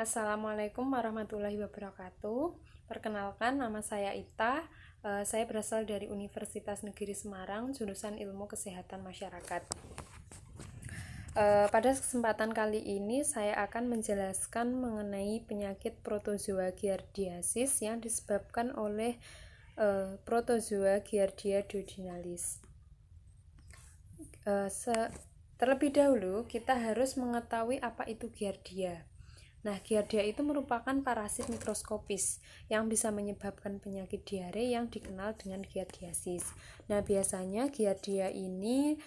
Assalamualaikum warahmatullahi wabarakatuh. Perkenalkan, nama saya Ita. Saya berasal dari Universitas Negeri Semarang, jurusan Ilmu Kesehatan Masyarakat. Pada kesempatan kali ini, saya akan menjelaskan mengenai penyakit protozoa giardiasis yang disebabkan oleh protozoa Giardia duodenalis. Terlebih dahulu, kita harus mengetahui apa itu Giardia. Nah, Giardia itu merupakan parasit mikroskopis yang bisa menyebabkan penyakit diare yang dikenal dengan giardiasis. Nah, biasanya Giardia ini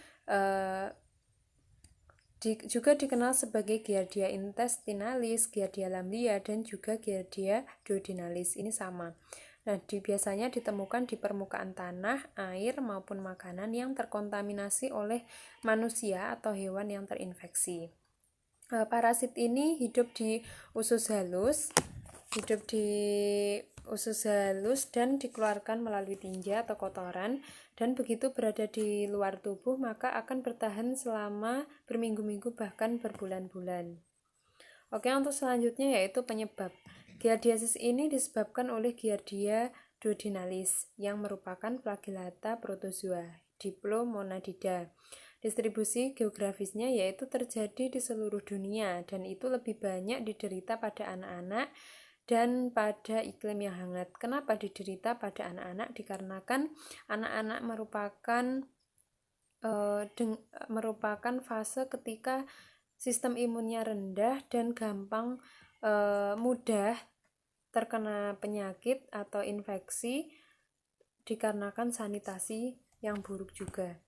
juga dikenal sebagai Giardia intestinalis, Giardia lamblia, dan juga Giardia duodenalis. Ini sama. Nah, biasanya ditemukan di permukaan tanah, air, maupun makanan yang terkontaminasi oleh manusia atau hewan yang terinfeksi. Parasit ini hidup di usus halus dan dikeluarkan melalui tinja atau kotoran, dan begitu berada di luar tubuh maka akan bertahan selama berminggu-minggu bahkan berbulan-bulan. Oke, untuk selanjutnya yaitu penyebab. Giardiasis ini disebabkan oleh Giardia duodenalis yang merupakan flagellata protozoa Diplomonadida. Distribusi geografisnya yaitu terjadi di seluruh dunia dan itu lebih banyak diderita pada anak-anak dan pada iklim yang hangat. Kenapa diderita pada anak-anak? Dikarenakan anak-anak merupakan fase ketika sistem imunnya rendah dan gampang mudah terkena penyakit atau infeksi dikarenakan sanitasi yang buruk juga.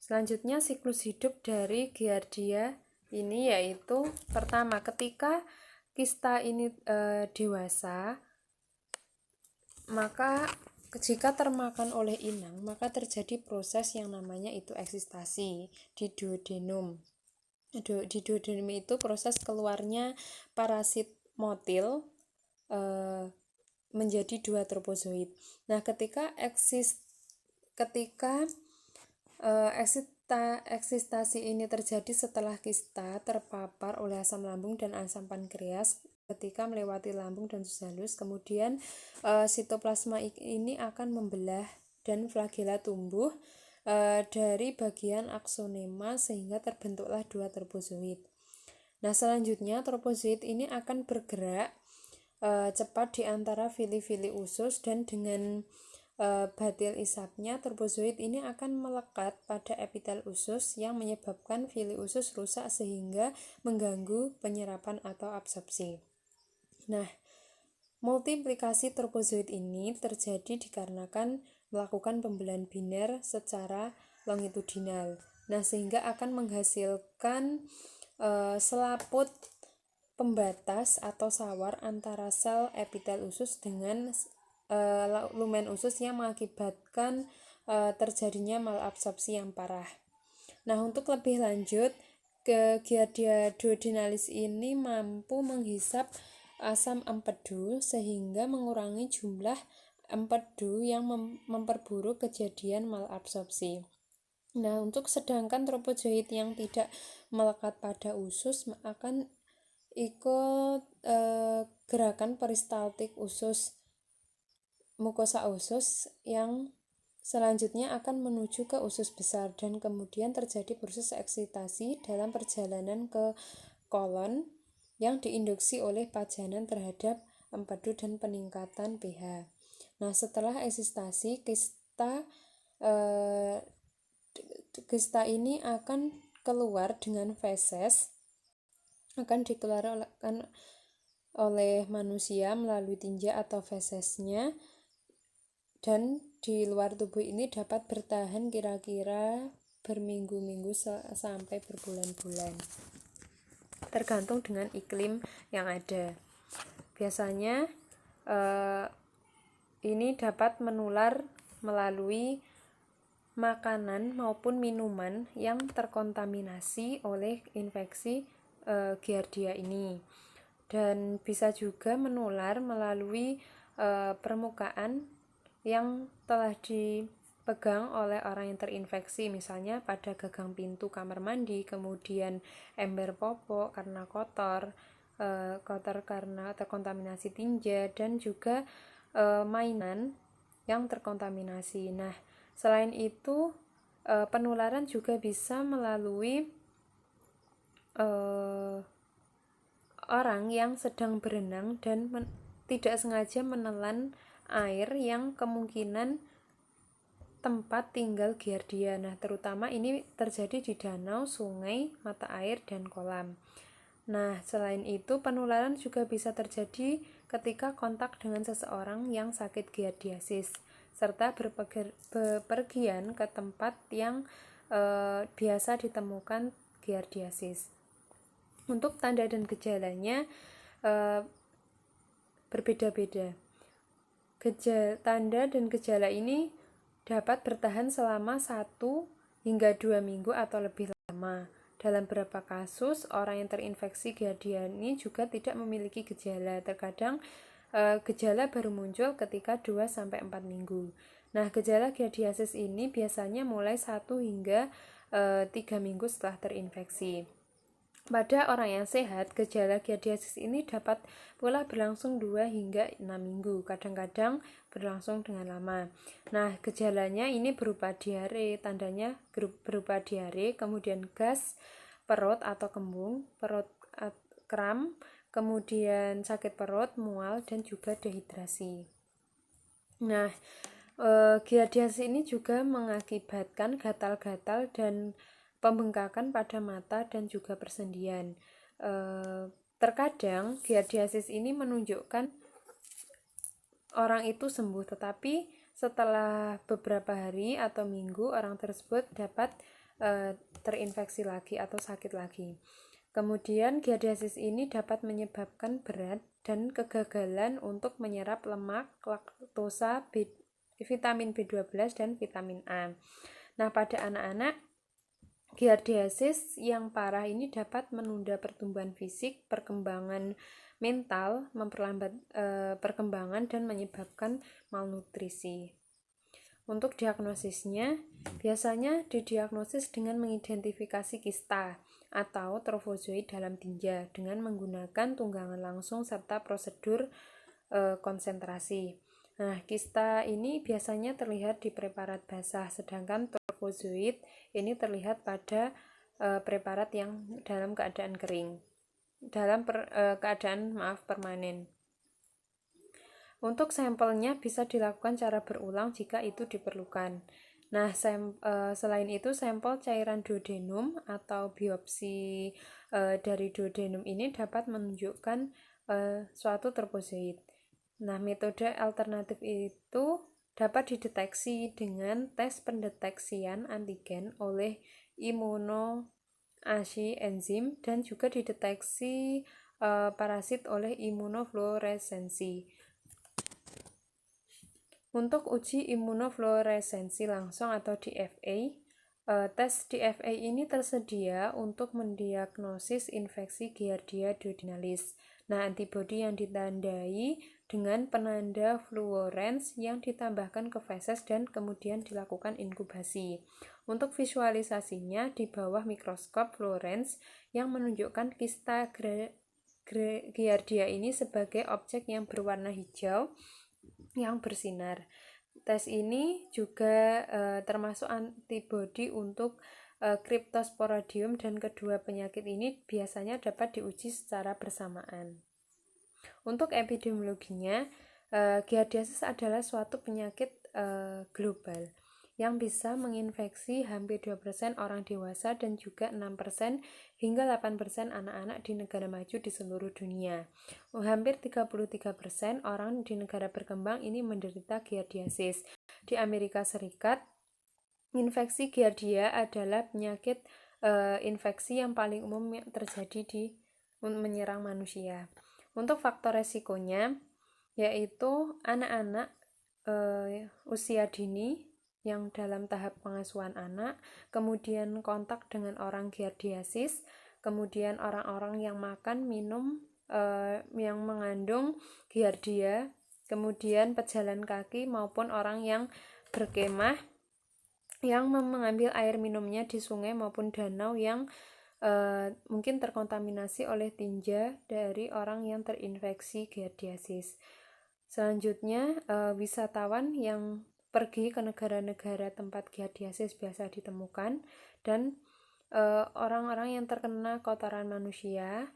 Selanjutnya, siklus hidup dari Giardia ini yaitu pertama, ketika kista ini dewasa, maka jika termakan oleh inang, maka terjadi proses yang namanya itu eksistasi di duodenum. Di duodenum itu proses keluarnya parasit motil menjadi dua tropozoid. Nah, ketika eksistasi ini terjadi setelah kista terpapar oleh asam lambung dan asam pankreas ketika melewati lambung dan usus halus, kemudian sitoplasma ini akan membelah dan flagella tumbuh dari bagian aksonema sehingga terbentuklah dua tropozoid. Nah, selanjutnya tropozoid ini akan bergerak cepat di antara fili-fili usus, dan dengan batil isapnya tropozoid ini akan melekat pada epitel usus yang menyebabkan fili usus rusak sehingga mengganggu penyerapan atau absorpsi. Nah, multiplikasi tropozoid ini terjadi dikarenakan melakukan pembelahan biner secara longitudinal. Nah, sehingga akan menghasilkan selaput pembatas atau sawar antara sel epitel usus dengan lumen usus yang mengakibatkan terjadinya malabsorpsi yang parah. Nah, untuk lebih lanjut, Giardia duodenalis ini mampu menghisap asam empedu sehingga mengurangi jumlah empedu yang memperburuk kejadian malabsorpsi. Nah, untuk sedangkan tropozoid yang tidak melekat pada usus akan ikut gerakan peristaltik usus, mukosa usus yang selanjutnya akan menuju ke usus besar, dan kemudian terjadi proses eksitasi dalam perjalanan ke kolon yang diinduksi oleh pajanan terhadap empedu dan peningkatan pH. Nah, setelah eksitasi, kista ini akan keluar dengan feses, akan dikeluarkan oleh manusia melalui tinja atau fesesnya, dan di luar tubuh ini dapat bertahan kira-kira berminggu-minggu sampai berbulan-bulan, tergantung dengan iklim yang ada. Biasanya ini dapat menular melalui makanan maupun minuman yang terkontaminasi oleh infeksi Giardia ini, dan bisa juga menular melalui permukaan yang telah dipegang oleh orang yang terinfeksi, misalnya pada gagang pintu kamar mandi, kemudian ember popok karena kotor, kotor karena terkontaminasi tinja dan juga mainan yang terkontaminasi. Nah, selain itu penularan juga bisa melalui orang yang sedang berenang dan tidak sengaja menelan air yang kemungkinan tempat tinggal Giardia. Nah, terutama ini terjadi di danau, sungai, mata air, dan kolam. Nah, selain itu penularan juga bisa terjadi ketika kontak dengan seseorang yang sakit giardiasis serta bepergian ke tempat yang biasa ditemukan giardiasis. Untuk tanda dan gejalanya berbeda-beda. Tanda dan gejala ini dapat bertahan selama 1 hingga 2 minggu atau lebih lama. Dalam beberapa kasus, orang yang terinfeksi Giardia ini juga tidak memiliki gejala. Terkadang gejala baru muncul ketika 2-4 minggu. Nah, gejala giardiasis ini biasanya mulai 1 hingga 3 minggu setelah terinfeksi. Pada orang yang sehat, gejala giardiasis ini dapat pula berlangsung 2 hingga 6 minggu, kadang-kadang berlangsung dengan lama. Nah, gejalanya ini berupa diare, tandanya berupa diare, kemudian gas, perut atau kembung, perut kram, kemudian sakit perut, mual, dan juga dehidrasi. Nah, giardiasis ini juga mengakibatkan gatal-gatal dan pembengkakan pada mata dan juga persendian. Terkadang giardiasis ini menunjukkan orang itu sembuh, tetapi setelah beberapa hari atau minggu orang tersebut dapat terinfeksi lagi atau sakit lagi. Kemudian giardiasis ini dapat menyebabkan berat dan kegagalan untuk menyerap lemak, laktosa, vitamin B12 dan vitamin A. Nah, pada anak-anak giardiasis yang parah ini dapat menunda pertumbuhan fisik, perkembangan mental, memperlambat perkembangan dan menyebabkan malnutrisi. Untuk diagnosisnya, biasanya didiagnosis dengan mengidentifikasi kista atau trofozoid dalam tinja dengan menggunakan tunggangan langsung serta prosedur konsentrasi. Nah, kista ini biasanya terlihat di preparat basah, sedangkan trofozoid ini terlihat pada preparat yang dalam keadaan kering, dalam keadaan permanen. Untuk sampelnya bisa dilakukan cara berulang jika itu diperlukan. Nah, selain itu sampel cairan duodenum atau biopsi dari duodenum ini dapat menunjukkan suatu trofozoid. Nah, metode alternatif itu dapat dideteksi dengan tes pendeteksian antigen oleh imunoassay enzim dan juga dideteksi parasit oleh imunofluoresensi. Untuk uji imunofluoresensi langsung atau DFA, tes DFA ini tersedia untuk mendiagnosis infeksi Giardia duodenalis. Nah, antibodi yang ditandai dengan penanda fluorens yang ditambahkan ke feses dan kemudian dilakukan inkubasi. Untuk visualisasinya di bawah mikroskop fluorens yang menunjukkan kista Giardia ini sebagai objek yang berwarna hijau yang bersinar. Tes ini juga termasuk antibodi untuk Cryptosporidium dan kedua penyakit ini biasanya dapat diuji secara bersamaan. Untuk epidemiologinya, giardiasis adalah suatu penyakit global yang bisa menginfeksi hampir 2% orang dewasa dan juga 6% hingga 8% anak-anak di negara maju di seluruh dunia. Hampir 33% orang di negara berkembang ini menderita giardiasis. Di Amerika Serikat, infeksi giardia adalah penyakit infeksi yang paling umum yang terjadi menyerang manusia. Untuk faktor resikonya, yaitu anak-anak usia dini yang dalam tahap pengasuhan anak, kemudian kontak dengan orang giardiasis, kemudian orang-orang yang makan, minum yang mengandung giardia, kemudian pejalan kaki maupun orang yang berkemah yang mengambil air minumnya di sungai maupun danau yang mungkin terkontaminasi oleh tinja dari orang yang terinfeksi giardiasis. Selanjutnya, wisatawan yang pergi ke negara-negara tempat giardiasis biasa ditemukan dan orang-orang yang terkena kotoran manusia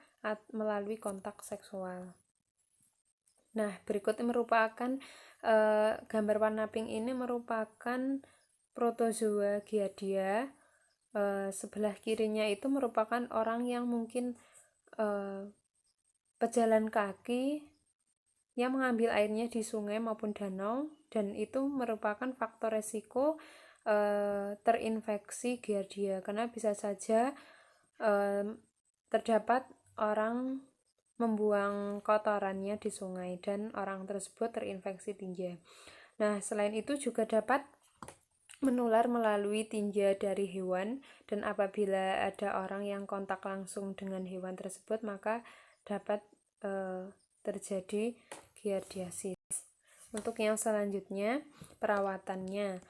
melalui kontak seksual. Nah, berikut merupakan gambar warna pink ini merupakan protozoa Giardia. Sebelah kirinya itu merupakan orang yang mungkin pejalan kaki yang mengambil airnya di sungai maupun danau, dan itu merupakan faktor resiko terinfeksi Giardia karena bisa saja terdapat orang membuang kotorannya di sungai dan orang tersebut terinfeksi tinja. Nah, selain itu juga dapat menular melalui tinja dari hewan, dan apabila ada orang yang kontak langsung dengan hewan tersebut maka dapat terjadi giardiasis. Untuk yang selanjutnya, perawatannya.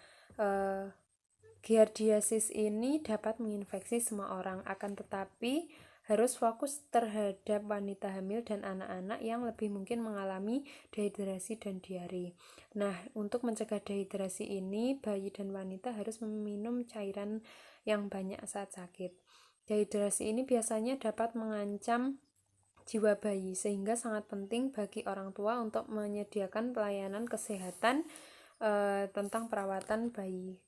Giardiasis ini dapat menginfeksi semua orang, akan tetapi harus fokus terhadap wanita hamil dan anak-anak yang lebih mungkin mengalami dehidrasi dan diare. Nah, untuk mencegah dehidrasi ini, bayi dan wanita harus meminum cairan yang banyak saat sakit. Dehidrasi ini biasanya dapat mengancam jiwa bayi, sehingga sangat penting bagi orang tua untuk menyediakan pelayanan kesehatan tentang perawatan bayi.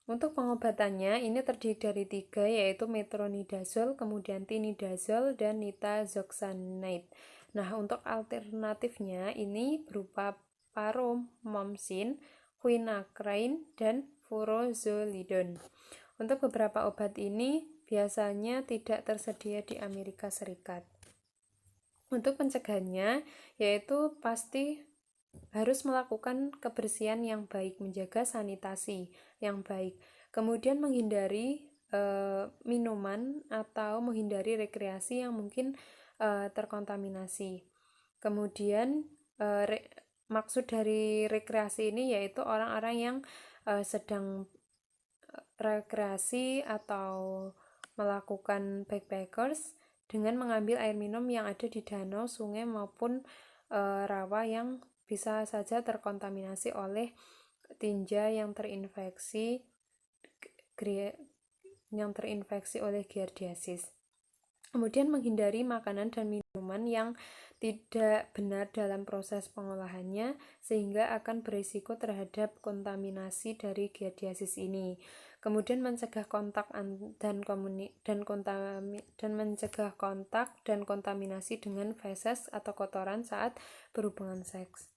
Untuk pengobatannya ini terdiri dari 3, yaitu metronidazole, kemudian tinidazole, dan nitazoxanide. Nah, untuk alternatifnya ini berupa paromomsin, quinacrine, dan furosemide. Untuk beberapa obat ini biasanya tidak tersedia di Amerika Serikat. Untuk pencegahannya yaitu pasti harus melakukan kebersihan yang baik, menjaga sanitasi yang baik, kemudian menghindari minuman atau menghindari rekreasi yang mungkin terkontaminasi. Kemudian maksud dari rekreasi ini yaitu orang-orang yang sedang rekreasi atau melakukan backpackers dengan mengambil air minum yang ada di danau, sungai maupun rawa yang bisa saja terkontaminasi oleh tinja yang terinfeksi oleh giardiasis. Kemudian menghindari makanan dan minuman yang tidak benar dalam proses pengolahannya sehingga akan berisiko terhadap kontaminasi dari giardiasis ini. Kemudian mencegah kontak dan kontaminasi dengan feses atau kotoran saat berhubungan seks.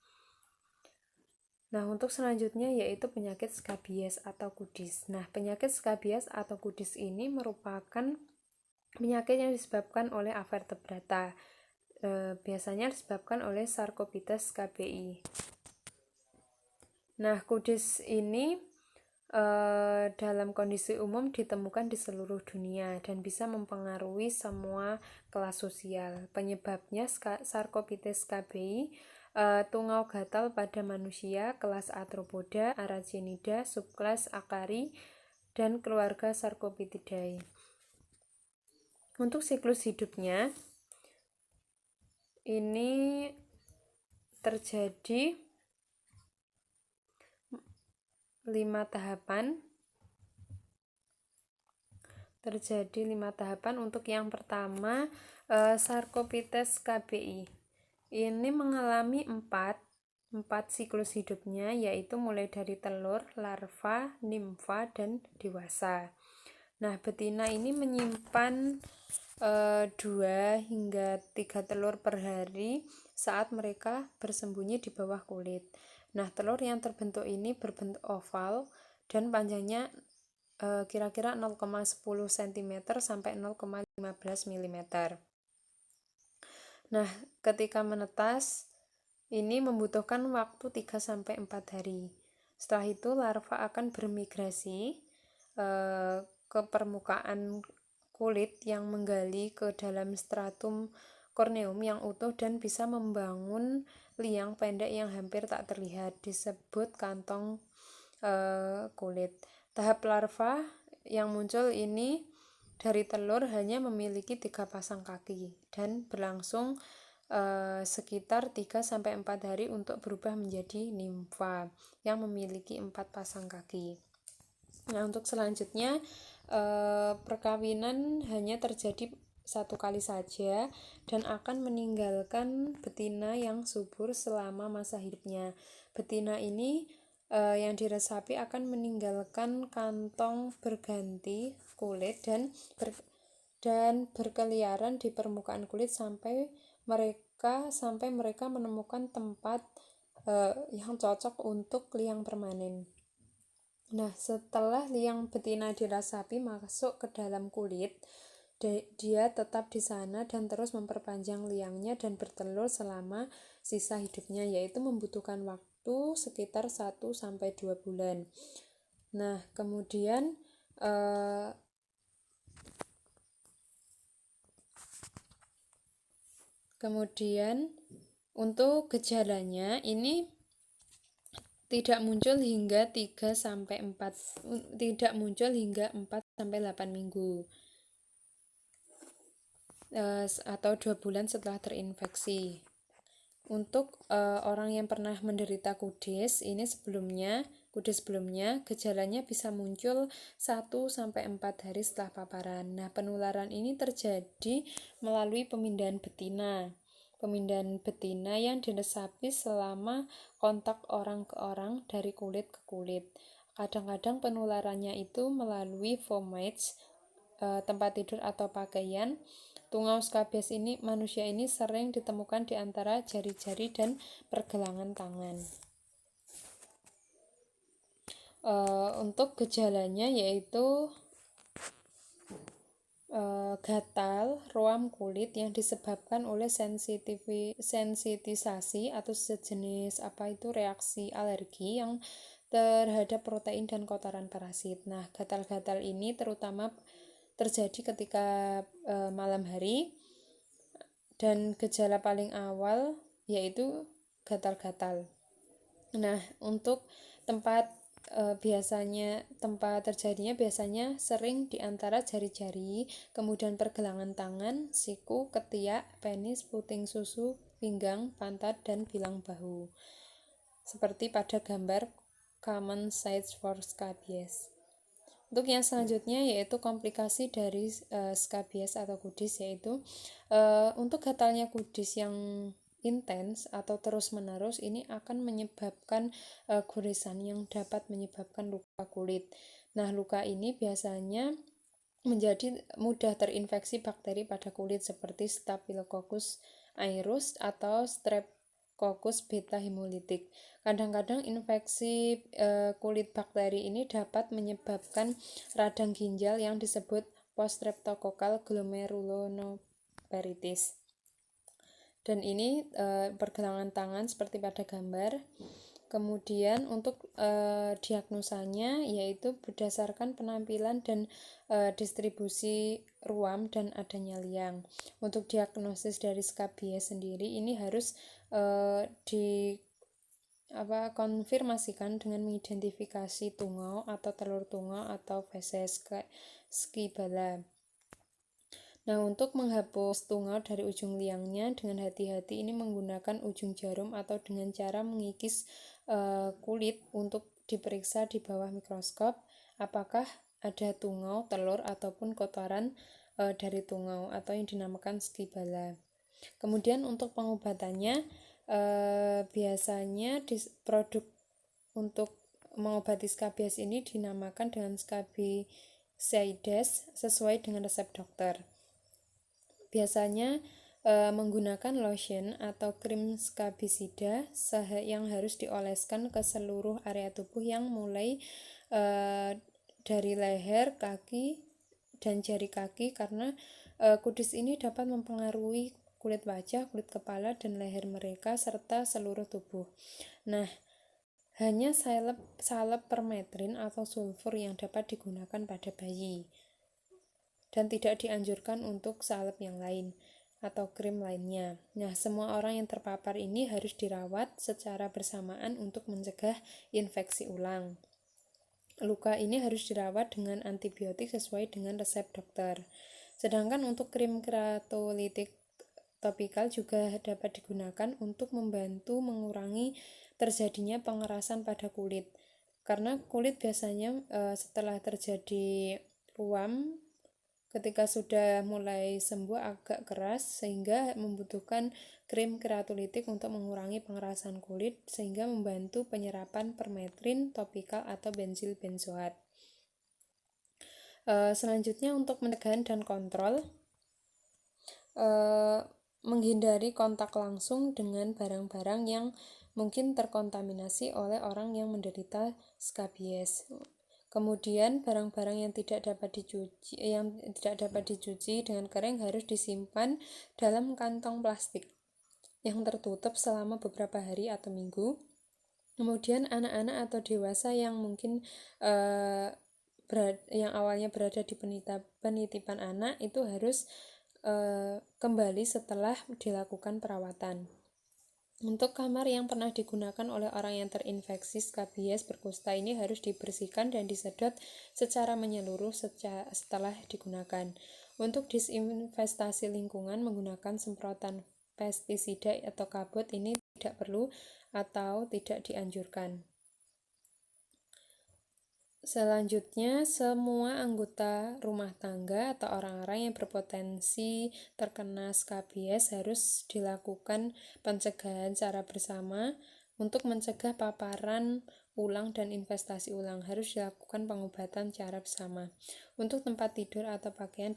Nah, untuk selanjutnya yaitu penyakit skabies atau kudis. Nah, penyakit skabies atau kudis ini merupakan penyakit yang disebabkan oleh avertebrata. Biasanya disebabkan oleh Sarcoptes scabiei. Nah, kudis ini dalam kondisi umum ditemukan di seluruh dunia dan bisa mempengaruhi semua kelas sosial. Penyebabnya Sarcoptes scabiei, tungau gatal pada manusia, kelas Arthropoda, Aragonida, subkelas Acari, dan keluarga Sarcoptidae. Untuk siklus hidupnya, ini terjadi 5 tahapan. Untuk yang pertama, Sarcoptes scabiei ini mengalami 4 siklus hidupnya, yaitu mulai dari telur, larva, nimfa, dan dewasa. Nah, betina ini menyimpan 2 hingga 3 telur per hari saat mereka bersembunyi di bawah kulit. Nah, telur yang terbentuk ini berbentuk oval dan panjangnya kira-kira 0,10 cm sampai 0,15 mm. Nah, ketika menetas ini membutuhkan waktu 3-4 hari. Setelah itu larva akan bermigrasi ke permukaan kulit yang menggali ke dalam stratum korneum yang utuh dan bisa membangun liang pendek yang hampir tak terlihat, disebut kantong kulit. Tahap larva yang muncul ini dari telur hanya memiliki 3 pasang kaki dan berlangsung sekitar 3-4 hari untuk berubah menjadi nimfa yang memiliki 4 pasang kaki. Nah, untuk selanjutnya perkawinan hanya terjadi 1 kali saja dan akan meninggalkan betina yang subur selama masa hidupnya. Betina ini yang diresapi akan meninggalkan kantong berganti kulit dan berkeliaran di permukaan kulit sampai mereka menemukan tempat yang cocok untuk liang permanen. Nah, setelah liang betina dirasapi masuk ke dalam kulit, dia tetap di sana dan terus memperpanjang liangnya dan bertelur selama sisa hidupnya, yaitu membutuhkan waktu sekitar 1-2 bulan. Nah, kemudian untuk gejalanya ini tidak muncul hingga 4-8 minggu atau 2 bulan setelah terinfeksi. Untuk orang yang pernah menderita kudis sebelumnya gejalanya bisa muncul 1-4 hari setelah paparan. Nah, penularan ini terjadi melalui pemindahan betina yang diresapi selama kontak orang ke orang dari kulit ke kulit. Kadang-kadang penularannya itu melalui fomites, tempat tidur atau pakaian. Tungau skabies manusia ini sering ditemukan di antara jari-jari dan pergelangan tangan. Untuk gejalanya yaitu gatal, ruam kulit yang disebabkan oleh sensitisasi atau sejenis reaksi alergi yang terhadap protein dan kotoran parasit. Nah, gatal-gatal ini terutama terjadi ketika malam hari dan gejala paling awal yaitu gatal-gatal. Nah, untuk tempat terjadinya biasanya sering di antara jari-jari, kemudian pergelangan tangan, siku, ketiak, penis, puting susu, pinggang, pantat, dan bilang bahu. Seperti pada gambar common sites for scabies. Untuk yang selanjutnya yaitu komplikasi dari skabies atau kudis, yaitu untuk gatalnya kudis yang intens atau terus-menerus ini akan menyebabkan goresan yang dapat menyebabkan luka kulit. Nah, luka ini biasanya menjadi mudah terinfeksi bakteri pada kulit seperti Staphylococcus aureus atau Streptococcus beta hemolytic. Kadang-kadang infeksi kulit bakteri ini dapat menyebabkan radang ginjal yang disebut post-streptococcal glomerulonephritis. Dan ini pergelangan tangan seperti pada gambar. Kemudian untuk diagnosanya yaitu berdasarkan penampilan dan distribusi ruam dan adanya liang. Untuk diagnosis dari skabies sendiri ini harus konfirmasikan dengan mengidentifikasi tungau atau telur tungau atau feses skibala. Nah, untuk menghapus tungau dari ujung liangnya dengan hati-hati ini menggunakan ujung jarum atau dengan cara mengikis kulit untuk diperiksa di bawah mikroskop apakah ada tungau, telur ataupun kotoran dari tungau atau yang dinamakan skibala. Kemudian untuk pengobatannya biasanya produk untuk mengobati skabies ini dinamakan dengan skabisides sesuai dengan resep dokter. Biasanya menggunakan lotion atau krim skabisida yang harus dioleskan ke seluruh area tubuh yang mulai dari leher, kaki, dan jari kaki karena kudis ini dapat mempengaruhi kulit wajah, kulit kepala, dan leher mereka serta seluruh tubuh. Nah, hanya salep permetrin atau sulfur yang dapat digunakan pada bayi dan tidak dianjurkan untuk salep yang lain atau krim lainnya. Nah, semua orang yang terpapar ini harus dirawat secara bersamaan untuk mencegah infeksi ulang. luka ini harus dirawat dengan antibiotik sesuai dengan resep dokter. Sedangkan untuk krim keratolitik topikal juga dapat digunakan untuk membantu mengurangi terjadinya pengerasan pada kulit. Karena kulit biasanya setelah terjadi ruam ketika sudah mulai sembuh agak keras sehingga membutuhkan krim keratolitik untuk mengurangi pengerasan kulit sehingga membantu penyerapan permetrin topikal atau benzil benzoat. Selanjutnya untuk pencegahan dan kontrol, menghindari kontak langsung dengan barang-barang yang mungkin terkontaminasi oleh orang yang menderita skabies. Kemudian barang-barang yang tidak dapat dicuci dengan kering harus disimpan dalam kantong plastik yang tertutup selama beberapa hari atau minggu. Kemudian anak-anak atau dewasa yang mungkin yang awalnya berada di penitipan anak itu harus kembali setelah dilakukan perawatan. Untuk kamar yang pernah digunakan oleh orang yang terinfeksi skabies berkusta ini harus dibersihkan dan disedot secara menyeluruh setelah digunakan. Untuk disinfestasi lingkungan menggunakan semprotan pestisida atau kabut ini tidak perlu atau tidak dianjurkan. Selanjutnya, semua anggota rumah tangga atau orang-orang yang berpotensi terkena skabies harus dilakukan pencegahan secara bersama untuk mencegah paparan ulang dan investasi ulang. Harus dilakukan pengobatan secara bersama. Untuk tempat tidur atau pakaian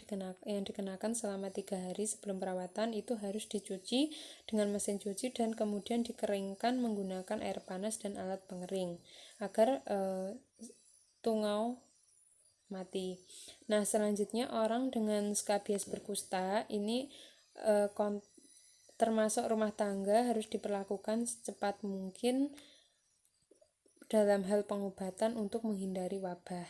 yang dikenakan selama 3 hari sebelum perawatan itu harus dicuci dengan mesin cuci dan kemudian dikeringkan menggunakan air panas dan alat pengering agar tungau mati. Nah, selanjutnya orang dengan skabies berkusta ini termasuk rumah tangga harus diperlakukan secepat mungkin dalam hal pengobatan untuk menghindari wabah.